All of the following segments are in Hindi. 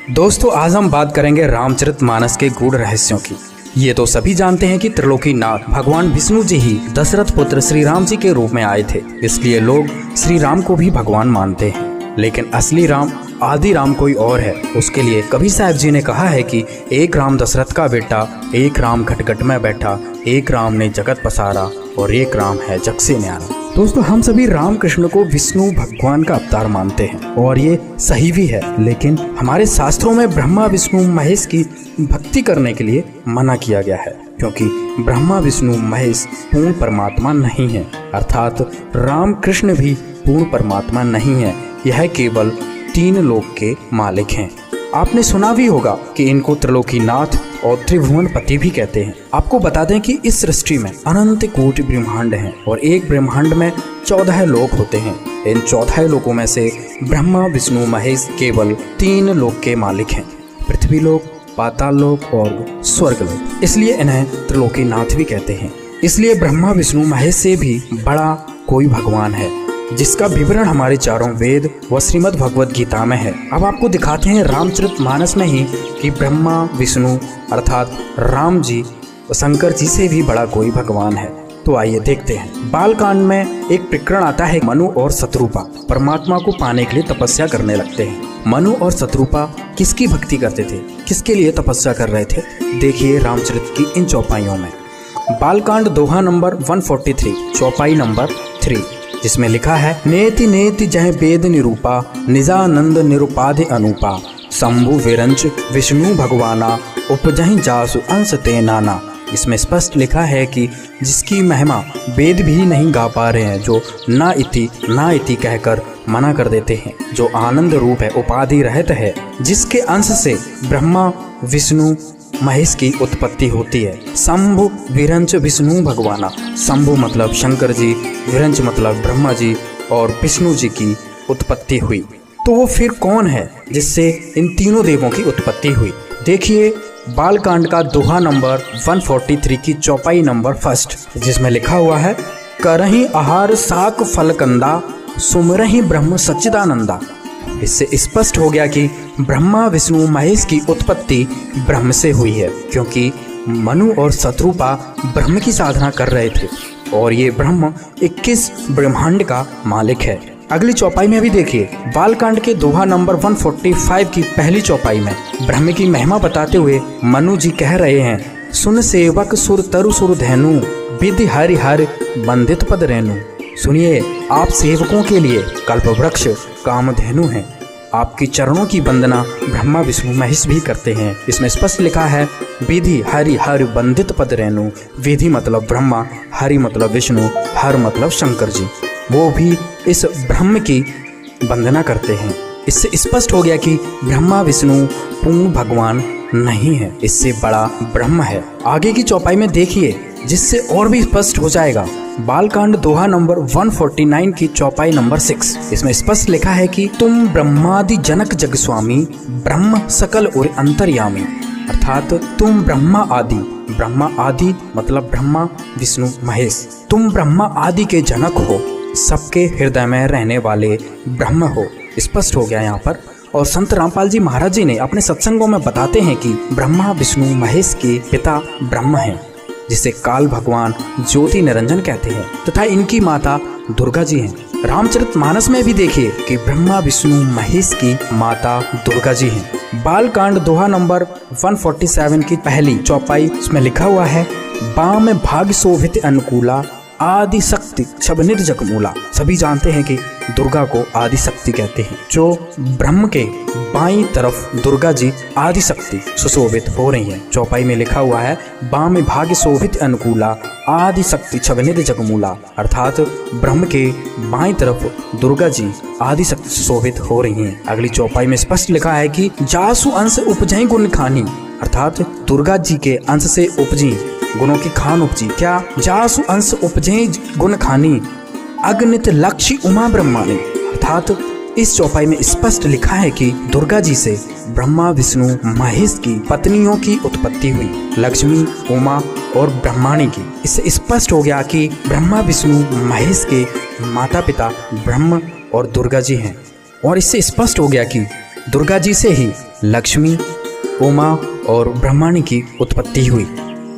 दोस्तों, आज हम बात करेंगे रामचरितमानस के गूढ़ रहस्यों की। ये तो सभी जानते हैं कि त्रिलोकीनाथ भगवान विष्णु जी ही दशरथ पुत्र श्री राम जी के रूप में आए थे, इसलिए लोग श्री राम को भी भगवान मानते हैं। लेकिन असली राम, आदि राम कोई और है। उसके लिए कबीर साहब जी ने कहा है कि एक राम दशरथ का बेटा, एक राम घट में बैठा, एक राम ने जगत पसारा और एक राम है जग से न्यारा। दोस्तों, हम सभी राम कृष्ण को विष्णु भगवान का अवतार मानते हैं और ये सही भी है, लेकिन हमारे शास्त्रों में ब्रह्मा विष्णु महेश की भक्ति करने के लिए मना किया गया है, क्योंकि ब्रह्मा विष्णु महेश पूर्ण परमात्मा नहीं है। अर्थात राम कृष्ण भी पूर्ण परमात्मा नहीं है, यह केवल तीन लोक के मालिक हैं। आपने सुना भी होगा कि इनको त्रिलोकीनाथ और त्रिभुवन पति भी कहते हैं। आपको बता दें कि इस सृष्टि में अनंत कोटि ब्रह्मांड हैं और एक ब्रह्मांड में 14 लोक होते हैं। इन 14 लोकों में से ब्रह्मा विष्णु महेश केवल 3 लोक के मालिक हैं, पृथ्वी लोक, पाताल लोक और स्वर्ग लोक। इसलिए इन्हें त्रिलोकीनाथ भी कहते हैं। इसलिए ब्रह्मा विष्णु महेश से भी बड़ा कोई भगवान है, जिसका विवरण हमारे चारों वेद व श्रीमद् भगवद गीता में है। अब आपको दिखाते हैं रामचरितमानस में ही कि ब्रह्मा विष्णु अर्थात राम जी व शंकर जी से भी बड़ा कोई भगवान है। तो आइए देखते हैं। बालकांड में एक प्रकरण आता है। मनु और शत्रुपा परमात्मा को पाने के लिए तपस्या करने लगते हैं। मनु और शत्रुपा किसकी भक्ति करते थे, किसके लिए तपस्या कर रहे थे, देखिए रामचरित की इन चौपाइयों में। बालकांड दोहा नंबर 143, चौपाई नंबर 3, जिसमें लिखा है, नेति नेति जह वेद निरूपा, निजानंद निरुपाधि अनुपा, शंभु विरंच विष्णु भगवाना, उपजहि जासु अंश ते नाना। इसमें स्पष्ट लिखा है कि जिसकी महिमा वेद भी नहीं गा पा रहे हैं, जो ना इति कहकर मना कर देते हैं, जो आनंद रूप है, उपाधि रहित है, जिसके अंश से ब्रह्मा विष्णु महेश की उत्पत्ति होती है। शंभु विरंच विष्णु भगवाना, शंभु मतलब शंकर जी, विरंच मतलब ब्रह्मा जी और विष्णु जी की उत्पत्ति हुई। तो वो फिर कौन है जिससे इन तीनों देवों की उत्पत्ति हुई? देखिए बालकांड का दोहा नंबर 143 की चौपाई नंबर 1, जिसमें लिखा हुआ है, करहि आहार साक फलकंदा, सुमरहि ब्रह्म सच्चिदानंदा। इससे स्पष्ट हो गया कि ब्रह्मा विष्णु महेश की उत्पत्ति ब्रह्म से हुई है, क्योंकि मनु और शत्रुपा ब्रह्म की साधना कर रहे थे और ये ब्रह्म 21 ब्रह्मांड का मालिक है। अगली चौपाई में भी देखिए, बालकांड के दोहा नंबर 145 की पहली चौपाई में ब्रह्म की महिमा बताते हुए मनु जी कह रहे हैं, सुन सेवक सुर तरु सुर धैनु, विधि हरि हरि बंदित पद रेणु। सुनिए, आप सेवकों के लिए कल्पवृक्ष कामधेनु हैं। आपकी चरणों की वंदना ब्रह्मा विष्णु महेश भी करते हैं। इसमें स्पष्ट लिखा है, विधि हरि हरि बंदित पद रेणु। विधि मतलब ब्रह्मा, हरि मतलब विष्णु, हर मतलब शंकर जी, वो भी इस ब्रह्म की वंदना करते हैं। इससे स्पष्ट हो गया कि ब्रह्मा विष्णु पूर्ण भगवान नहीं है, इससे बड़ा ब्रह्म है। आगे की चौपाई में देखिए, जिससे और भी स्पष्ट हो जाएगा। बालकांड दोहा नंबर 149 की चौपाई नंबर 6, इसमें स्पष्ट लिखा है कि तुम ब्रह्मादि जनक जग स्वामी, ब्रह्म सकल और अंतर्यामी। अर्थात तुम ब्रह्मा आदि मतलब ब्रह्मा विष्णु महेश, तुम ब्रह्मा आदि के जनक हो, सबके हृदय में रहने वाले ब्रह्म हो। स्पष्ट हो गया यहाँ पर। और संत रामपाल जी महाराज जी ने अपने सत्संगों में बताते हैं कि ब्रह्मा विष्णु महेश के पिता ब्रह्म हैं, जिसे काल भगवान ज्योति निरंजन कहते हैं, तथा इनकी माता दुर्गा जी हैं। रामचरितमानस में भी देखिए कि ब्रह्मा विष्णु महेश की माता दुर्गा जी हैं। बालकांड दोहा नंबर 147 की पहली चौपाई, इसमें लिखा हुआ है, बाम भाग शोभित अनुकूला, आदि शक्ति छब निर्जगमूला। सभी जानते हैं कि दुर्गा को आदि शक्ति कहते हैं। जो ब्रह्म के बाईं तरफ दुर्गा जी आदि शक्ति सुशोभित हो रही है। चौपाई में लिखा हुआ है, बाम भाग्य शोभित अनुकूला, आदि शक्ति छब निर्जगमूला। अर्थात ब्रह्म के बाईं तरफ दुर्गा जी आदि शक्ति सुशोभित हो रही हैं। अगली चौपाई में स्पष्ट लिखा है कि जासु अंश उपजई गुण खानी। अर्थात दुर्गा जी के अंश से उपजी गुणों की खान उपजी। क्या? जासु अंश उपजे गुण खानी, अगणित लक्ष्य उमा ब्रह्माणी। अर्थात इस चौपाई में स्पष्ट लिखा है कि दुर्गा जी से ब्रह्मा विष्णु महेश की पत्नियों की उत्पत्ति हुई, लक्ष्मी, उमा और ब्रह्माणी की। इससे स्पष्ट हो गया कि ब्रह्मा विष्णु महेश के माता पिता ब्रह्म और दुर्गा जी हैं। और इससे स्पष्ट हो गया कि दुर्गा जी से ही लक्ष्मी, उमा और ब्रह्माणी की उत्पत्ति हुई।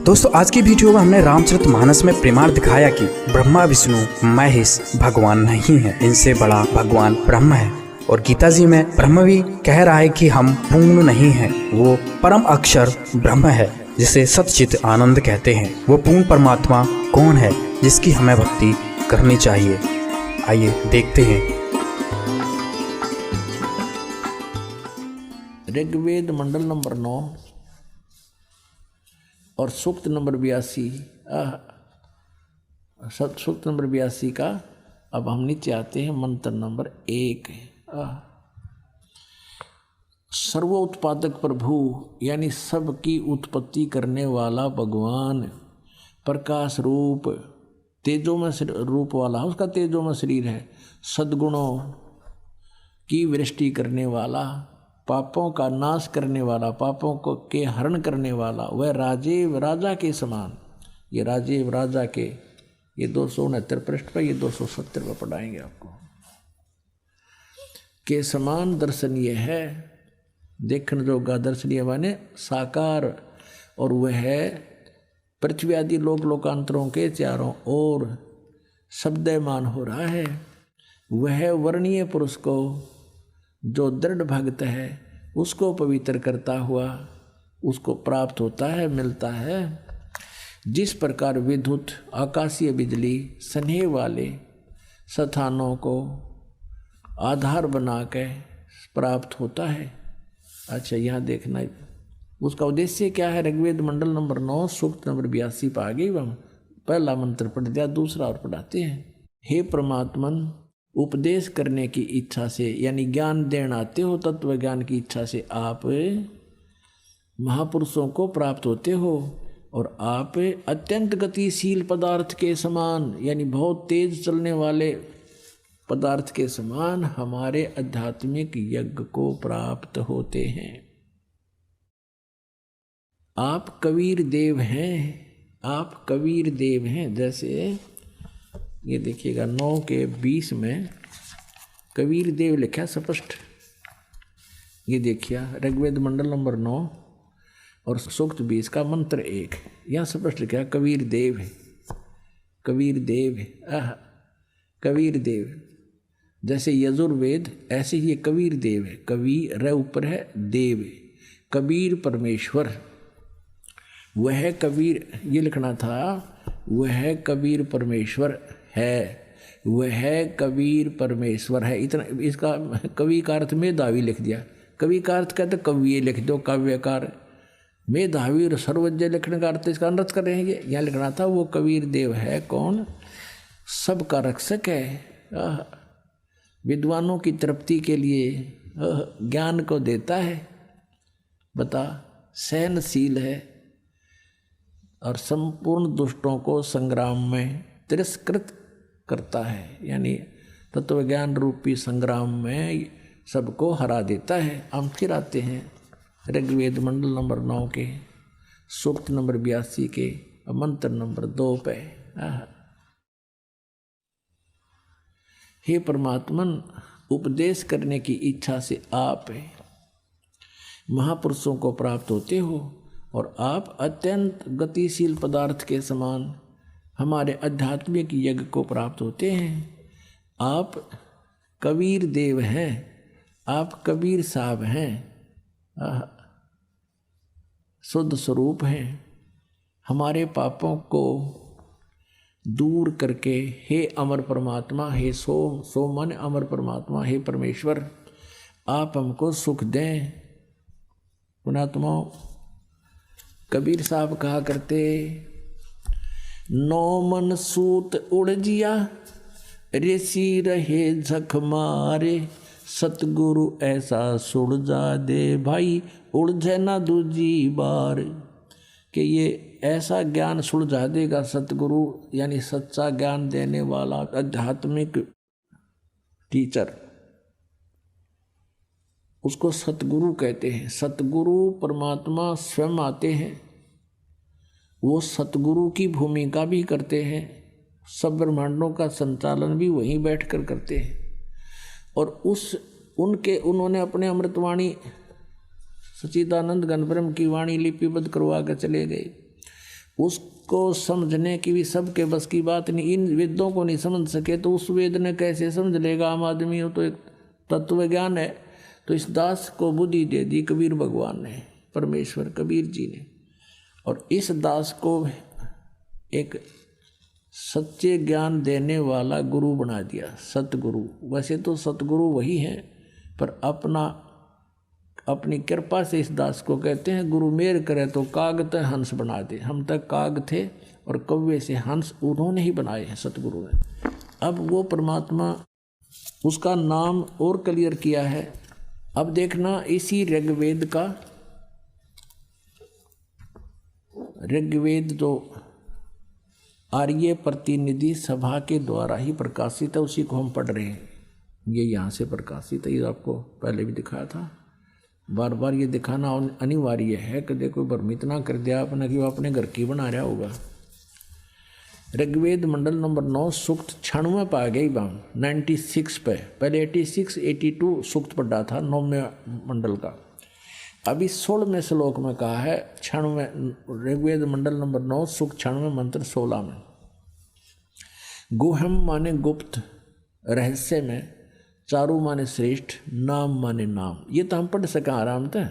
दोस्तों, आज की वीडियो में हमने रामचरितमानस में प्रमाण दिखाया कि ब्रह्मा विष्णु महेश भगवान नहीं है, इनसे बड़ा भगवान ब्रह्म है। और गीता जी में ब्रह्म भी कह रहा है कि हम पूर्ण नहीं हैं, वो परम अक्षर ब्रह्म है जिसे सच्चित आनंद कहते हैं। वो पूर्ण परमात्मा कौन है जिसकी हमें भक्ति करनी चाहिए? आइए देखते हैं। ऋग्वेद मंडल नंबर 9 और सूक्त नंबर 82, सूक्त नंबर 82 का अब हम नीचे आते हैं। मंत्र नंबर 1, सर्वोत्पादक प्रभु यानी सबकी उत्पत्ति करने वाला भगवान, प्रकाश रूप, तेजो में रूप वाला, उसका तेजो में शरीर है, सद्गुणों की वृष्टि करने वाला, पापों का नाश करने वाला, पापों को के हरण करने वाला, वह राजीव राजा के समान। ये राजीव राजा के ये 269 पृष्ठ पर, ये 270 पर पढ़ाएंगे आपको। के समान दर्शनीय है, देखने जोगा दर्शनीय माने साकार, और वह पृथ्वी आदि लोक लोकांतरों के चारों ओर शब्दमान हो रहा है। वह वर्णीय पुरुष को जो दृढ़ भक्त है उसको पवित्र करता हुआ उसको प्राप्त होता है, मिलता है। जिस प्रकार विद्युत आकाशीय बिजली स्नेह वाले स्थानों को आधार बना के प्राप्त होता है। अच्छा, यहाँ देखना उसका उद्देश्य क्या है। ऋग्वेद मंडल नंबर 9 सूक्त नंबर 82 पर आ गई। हम पहला मंत्र पढ़ दिया, दूसरा और पढ़ाते हैं। हे परमात्मन, उपदेश करने की इच्छा से यानी ज्ञान देना आते हो, तत्व ज्ञान की इच्छा से आप महापुरुषों को प्राप्त होते हो, और आप अत्यंत गतिशील पदार्थ के समान यानी बहुत तेज चलने वाले पदार्थ के समान हमारे आध्यात्मिक यज्ञ को प्राप्त होते हैं। आप कबीर देव हैं, आप कबीर देव हैं। जैसे ये देखिएगा 9 के 20 में कबीर देव लिखा स्पष्ट। ये देखिए ऋग्वेद मंडल नंबर 9 और सूक्त 20 का मंत्र 1, यहाँ स्पष्ट लिखा कबीर देव है, कबीर देव है। कबीर देव जैसे यजुर्वेद ऐसे ही कबीर देव है। कवि र ऊपर है, देव है, कबीर परमेश्वर। वह कबीर, ये लिखना था, वह कबीर परमेश्वर है, वह कबीर परमेश्वर है। इतना इसका कवि का अर्थ मेधावी लिख दिया। कवि का अर्थ कहते कवि लिख दो, काव्यकार। मेधावी और सर्वज्ञ लिखने का अर्थ इसका अनर्थ कर रहे हैं। यहाँ लिखना था वो कबीर देव है कौन? सबका रक्षक है, विद्वानों की तृप्ति के लिए ज्ञान को देता है, बता, सहनशील है और संपूर्ण दुष्टों को संग्राम में तिरस्कृत करता है, यानी तत्व ज्ञान रूपी संग्राम में सबको हरा देता है। हम फिर आते हैं ऋग्वेद मंडल नंबर 9 के सूक्त नंबर 82 के मंत्र नंबर 2 पे। हे परमात्मन, उपदेश करने की इच्छा से आप महापुरुषों को प्राप्त होते हो, और आप अत्यंत गतिशील पदार्थ के समान हमारे आध्यात्मिक यज्ञ को प्राप्त होते हैं। आप कबीर देव हैं, आप कबीर साहब हैं, शुद्ध स्वरूप हैं। हमारे पापों को दूर करके हे अमर परमात्मा, हे सोमन अमर परमात्मा, हे परमेश्वर, आप हमको सुख दें। पुणात्मा कबीर साहब कहा करते, नौ मन सूत उड़ जिया, ऋषि रहे झक मारे, सतगुरु ऐसा सुलझा दे भाई, उलझे ना दूजी बार। कि ये ऐसा ज्ञान सुलझा देगा सतगुरु, यानी सच्चा ज्ञान देने वाला आध्यात्मिक टीचर, उसको सतगुरु कहते हैं। सतगुरु परमात्मा स्वयं आते हैं, वो सतगुरु की भूमिका भी करते हैं, सब ब्रह्मांडों का संचालन भी वहीं बैठकर करते हैं। और उन्होंने अपने अमृतवाणी सच्चिदानंद घन ब्रह्म की वाणी लिपिबद्ध करवा के चले गए। उसको समझने की भी सबके बस की बात नहीं। इन वेदों को नहीं समझ सके तो उस वेद ने कैसे समझ लेगा आम आदमी हो। तो एक तत्व ज्ञान है। तो इस दास को बुद्धि दे दी कबीर भगवान ने, परमेश्वर कबीर जी ने, और इस दास को एक सच्चे ज्ञान देने वाला गुरु बना दिया, सतगुरु। वैसे तो सतगुरु वही है, पर अपनी कृपा से इस दास को कहते हैं गुरु। मेर करे तो काग ते हंस बना दे। हम तक काग थे और कौवे से हंस उन्होंने ही बनाए हैं, सतगुरु ने। अब वो परमात्मा, उसका नाम और क्लियर किया है। अब देखना इसी ऋग्वेद जो आर्य प्रतिनिधि सभा के द्वारा ही प्रकाशित है, उसी को हम पढ़ रहे हैं। ये यहाँ से प्रकाशित है। ये आपको पहले भी दिखाया था। बार बार ये दिखाना अनिवार्य है कि देखो भ्रमित ना कर दिया आपने कि वो अपने घर की बना रहा होगा। ऋग्वेद मंडल नंबर 9 सूक्त 96 पा गई बाम 96 पे। पहले 86 82 सूक्त पढ़ा था 9वें मंडल का। अभी 16वें श्लोक में कहा है 96 ऋग्वेद मंडल नंबर 9 सूक्त 96 मंत्र 16 में। गुहम माने गुप्त, रहस्य में, चारु माने श्रेष्ठ, नाम माने नाम। ये तो हम पढ़ सकें आराम से।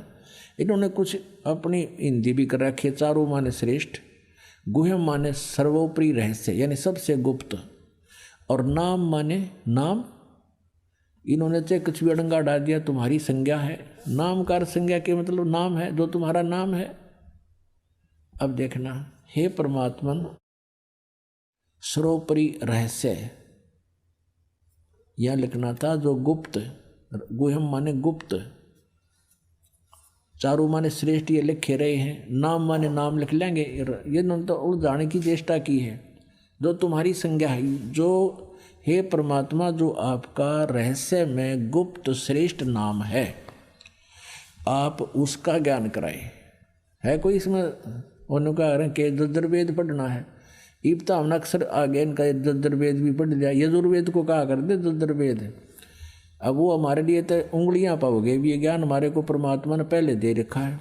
इन्होंने कुछ अपनी हिंदी भी कर रखी है। चारु माने श्रेष्ठ, गुहम माने सर्वोपरि रहस्य यानी सबसे गुप्त, और नाम माने नाम। इन्होंने चाहे कुछ भी अड़ंगा डाल दिया, तुम्हारी संज्ञा है। नाम का संज्ञा के मतलब नाम है, जो तुम्हारा नाम है। अब देखना, हे परमात्मन सर्वोपरि रहस्य, यह लिखना था जो गुप्त, गुहम माने गुप्त, चारु माने श्रेष्ठ, ये लिखे रहे हैं। नाम माने नाम लिख लेंगे। ये तो उलझाने की चेष्टा की है। जो तुम्हारी संज्ञा है, जो हे परमात्मा जो आपका रहस्य में गुप्त श्रेष्ठ नाम है, आप उसका ज्ञान कराए। है कोई इसमें उन्होंने कहा कि यजुर्वेद पढ़ना है। इब्ता हमने अक्सर आगे इनका यजुर्वेद भी पढ़ लिया। यजुर्वेद को कहा कर दे यजुर्वेद। अब वो हमारे लिए तो उंगलियां पाओगे भी। ये ज्ञान हमारे को परमात्मा ने पहले दे रखा है।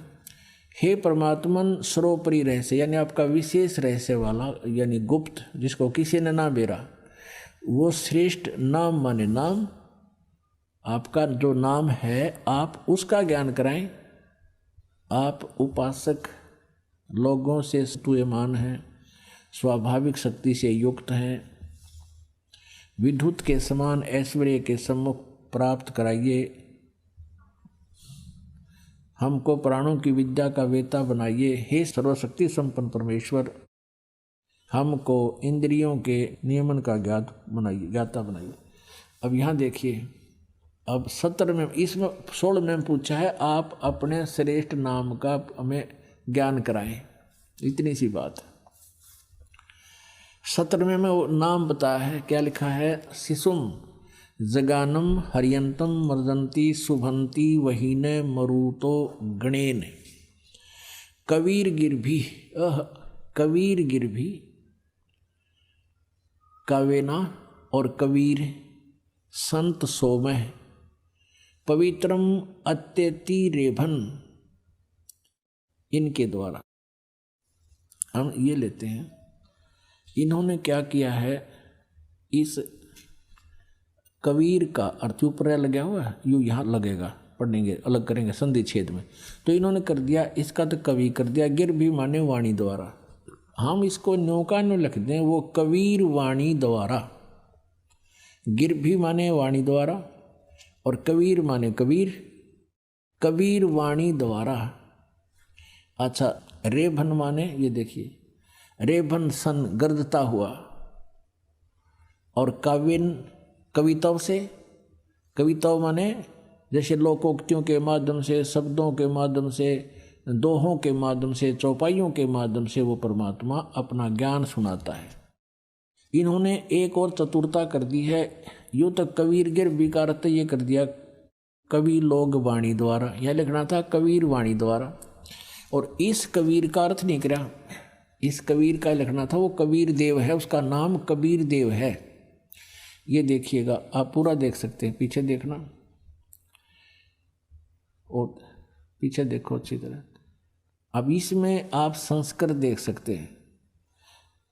हे परमात्मन सर्वोपरि रहस्य यानी आपका विशेष रहस्य वाला, यानी गुप्त, जिसको किसी ने ना बेरा, वो श्रेष्ठ, नाम माने नाम, आपका जो नाम है आप उसका ज्ञान कराएं। आप उपासक लोगों से स्तूयमान हैं, स्वाभाविक शक्ति से युक्त हैं, विद्युत के समान ऐश्वर्य के सम्मुख प्राप्त कराइए। हमको प्राणों की विद्या का वेता बनाइए। हे सर्वशक्ति संपन्न परमेश्वर, हमको इंद्रियों के नियमन का ज्ञाता बनाइए। अब यहाँ देखिए, अब 17 में, इसमें 16 में पूछा है आप अपने श्रेष्ठ नाम का हमें ज्ञान कराएं। इतनी सी बात है। 17वें में वो नाम बताया है। क्या लिखा है? शिशुम जगानम हरियंतम मर्दंती शुभंती वहीने मरुतो गणेन कबीर गिरभी कबीर गिरभी कावेना और कबीर संत सोमह पवित्रम अत्यति रेभन। इनके द्वारा हम ये लेते हैं। इन्होंने क्या किया है, इस कबीर का अर्थ ऊपर लगा हुआ है, यूँ यहाँ लगेगा, पढ़ेंगे अलग करेंगे संधि छेद में। तो इन्होंने कर दिया इसका तो कवि कर दिया। गिर भी माने वाणी द्वारा। हम इसको न्योका न्यो लिख दें, वो कबीर वाणी द्वारा। गिर भी माने वाणी द्वारा और कबीर माने कबीर, कबीर वाणी द्वारा। अच्छा, रेभन माने ये देखिए, रेभन सन गर्दता हुआ, और काव्यन कविताओं से, कविताओं माने जैसे लोकोक्तियों के माध्यम से, शब्दों के माध्यम से, दोहों के माध्यम से, चौपाइयों के माध्यम से वो परमात्मा अपना ज्ञान सुनाता है। इन्होंने एक और चतुरता कर दी है। यूँ तो कबीर गिर विकारत ये कर दिया कवि लोग वाणी द्वारा, यह लिखना था कबीर वाणी द्वारा। और इस कबीर का अर्थ नहीं करा, इस कबीर का लिखना था वो कबीर देव है, उसका नाम कबीर देव है। ये देखिएगा, आप पूरा देख सकते हैं, पीछे देखना और पीछे देखो अच्छी तरह। अब इसमें आप संस्कार देख सकते हैं।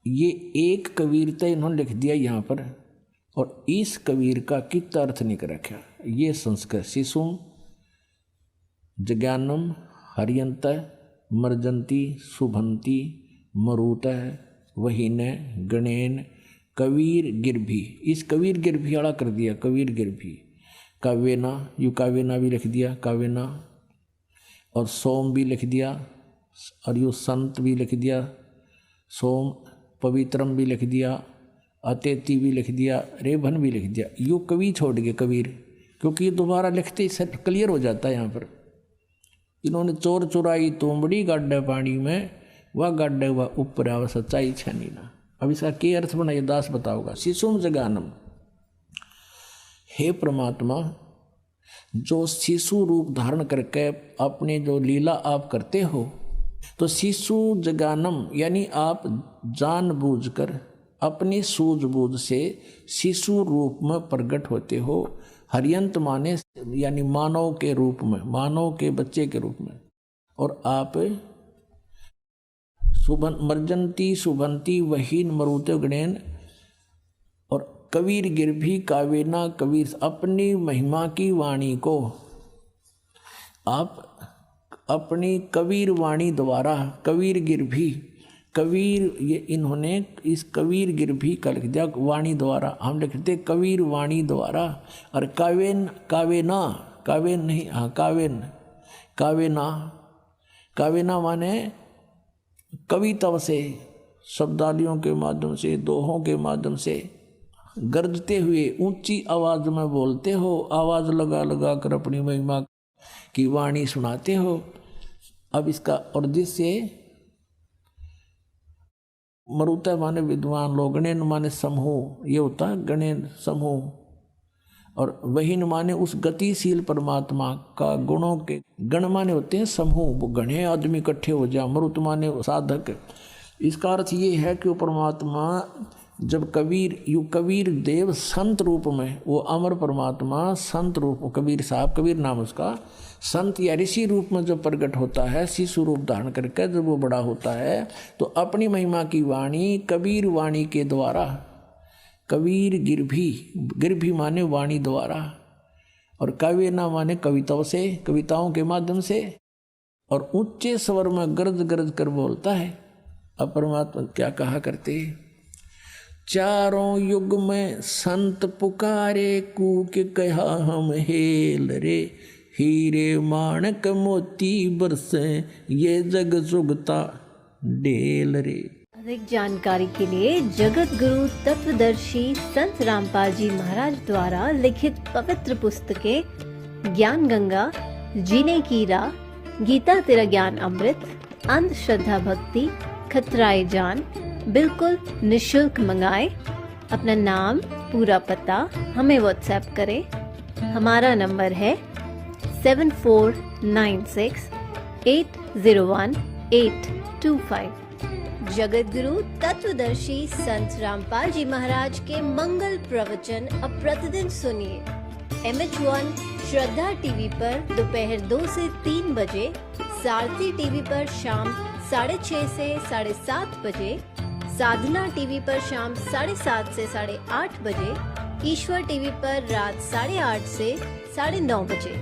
ये एक कबीरता इन्होंने लिख दिया यहाँ पर, और इस कबीर का कितना अर्थ निकल रखा। ये संस्कार शिशुम जज्ञानम हरियंत मर्जंती शुभंती मरुत वहीन गणेन कबीर गिरभी। इस कबीर गिरभी वाला कर दिया, कबीर गिरभी। काव्यना, यू काव्यना भी लिख दिया, काव्यना, और सोम भी लिख दिया, और यू संत भी लिख दिया, सोम पवित्रम भी लिख दिया, अतेती भी लिख दिया, रेभन भी लिख दिया। यू कवि छोड़ गए कबीर, क्योंकि ये दोबारा लिखते ही क्लियर हो जाता है। यहाँ पर इन्होंने चोर चुराई तोमड़ी गाड्डे पानी में, वह गाड्डे वह ऊपर आवा सच्चाई छनी ना। अब इसका क्या अर्थ बना ये दास बताओगा। शिशुम जगानम, हे परमात्मा जो शिशु रूप धारण करके अपने जो लीला आप करते हो, तो शिशु जगानम यानी आप जानबूझकर अपनी सूझबूझ से शिशु रूप में प्रकट होते हो। हरियंत माने यानी मानव के रूप में, मानव के बच्चे के रूप में, और आप मर्जंती शुभंती वहीन मरुते गणेन, और कबीर गिरभी कावेना कबीर, अपनी महिमा की वाणी को आप अपनी कबीर वाणी द्वारा, कबीर गिरभी, कबीर ये इन्होंने इस कबीर गिरभी का लिख दिया वाणी द्वारा, हम लिखते कबीर वाणी द्वारा। और कावेन, कावेना, कावेन नहीं, हाँ कावेन, कावेना, कावेना माने कविता से, शब्दावलियों के माध्यम से, दोहों के माध्यम से गरजते हुए ऊंची आवाज में बोलते हो, आवाज लगा लगा कर अपनी महिमा की वाणी सुनाते हो। अब इसका और जिससे मरुता माने विद्वान लोग, गणेन माने समूह, ये होता है गणेन समूह, और वहीन माने उस गतिशील परमात्मा का गुणों के, गण माने होते हैं समूह, वो गणे आदमी इकट्ठे हो जाए, मरुत माने साधक। इसका अर्थ ये है कि वो परमात्मा जब कबीर देव संत रूप में, वो अमर परमात्मा संत रूप, कबीर साहब, कबीर नाम उसका, संत या ऋषि रूप में जब प्रकट होता है, शिशु रूप धारण करके जब वो बड़ा होता है, तो अपनी महिमा की वाणी कबीर वाणी के द्वारा, कबीर गिरभी, गिरभी माने वाणी द्वारा, और काव्य ना माने कविताओं से, कविताओं के माध्यम से, और ऊंचे स्वर में गरज गरज कर बोलता है। अब परमात्मा क्या कहा करते, चारों युग में संत पुकारे, कूक कहा हम हेल रे, हीरे माणक मोती बरसे, ये जग सुगता डेल रे। अधिक जानकारी के लिए जगत गुरु तत्वदर्शी संत रामपाल जी महाराज द्वारा लिखित पवित्र पुस्तकें ज्ञान गंगा, जीने की राह, गीता तेरा ज्ञान अमृत, अंधश्रद्धा भक्ति, खतराए जान बिल्कुल निशुल्क मंगाएं। अपना नाम, पूरा पता हमें व्हाट्सएप करें। हमारा नंबर है 7496801825। जगत गुरु तत्वदर्शी संत रामपाल जी महाराज के मंगल प्रवचन अब प्रतिदिन सुनिए। MH1 श्रद्धा टीवी पर दोपहर 2 से 3 बजे, सारथी टीवी पर शाम 6:30 से 7:30 बजे, साधना टीवी पर शाम 7:30 से 8:30 बजे, ईश्वर टीवी पर रात 8:30 से 9:30 बजे।